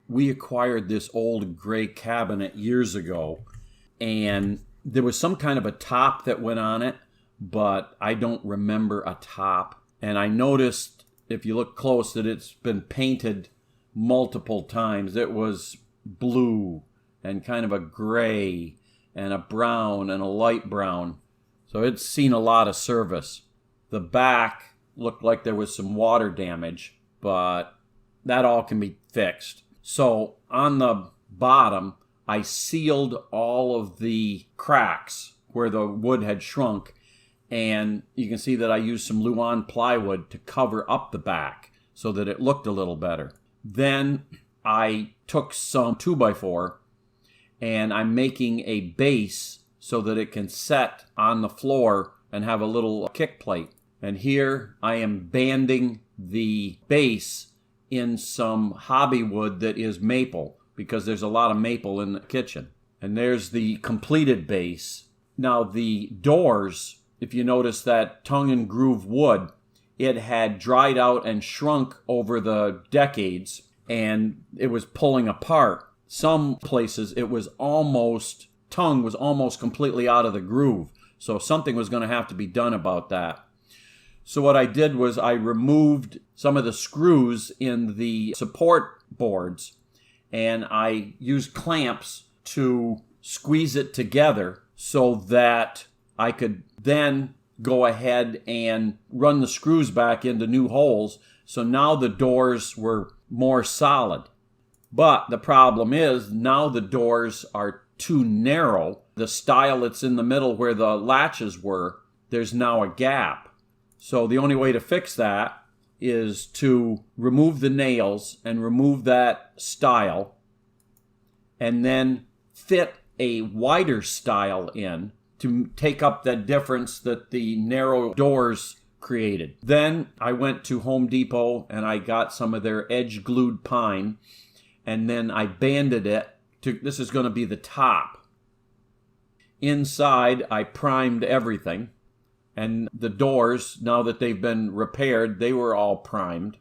we acquired this old gray cabinet years ago, and there was some kind of a top that went on it, but I don't remember a top. And I noticed, if you look close, that it's been painted multiple times. It was blue and kind of a gray and a brown and a light brown. So it's seen a lot of service. The back looked like there was some water damage, but that all can be fixed. So on the bottom, I sealed all of the cracks where the wood had shrunk, and you can see that I used some Luan plywood to cover up the back so that it looked a little better. Then I took some 2x4 and I'm making a base so that it can set on the floor and have a little kick plate. And here I am banding the base in some hobby wood that is maple, because there's a lot of maple in the kitchen. And there's the completed base. Now the doors, if you notice that tongue and groove wood, it had dried out and shrunk over the decades, and it was pulling apart. Some places it was tongue was almost completely out of the groove. So something was going to have to be done about that. So what I did was I removed some of the screws in the support boards, and I used clamps to squeeze it together so that I could then go ahead and run the screws back into new holes. So now the doors were more solid. But the problem is now the doors are too narrow. The stile that's in the middle where the latches were, there's now a gap. So the only way to fix that is to remove the nails and remove that stile, and then fit a wider stile in to take up that difference that the narrow doors created. Then I went to Home Depot and I got some of their edge glued pine, and then I banded it to, this is going to be the top. Inside I primed everything, and the doors, now that they've been repaired, they were all primed.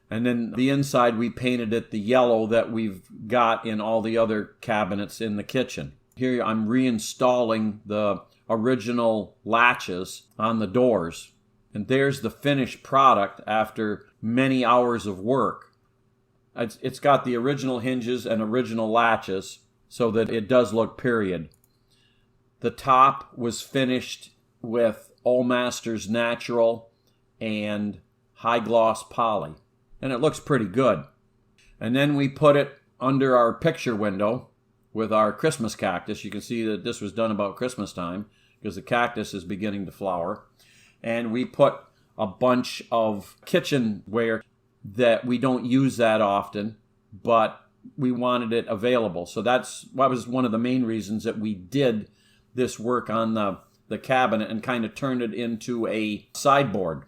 And then the inside we painted it the yellow that we've got in all the other cabinets in the kitchen. Here I'm reinstalling the original latches on the doors. And there's the finished product after many hours of work. It's got the original hinges and original latches so that it does look period. The top was finished with Old Masters Natural and high gloss poly, and it looks pretty good. And then we put it under our picture window with our Christmas cactus. You can see that this was done about Christmas time because the cactus is beginning to flower. And we put a bunch of kitchenware that we don't use that often, but we wanted it available. So that was one of the main reasons that we did this work on the cabinet and kind of turned it into a sideboard.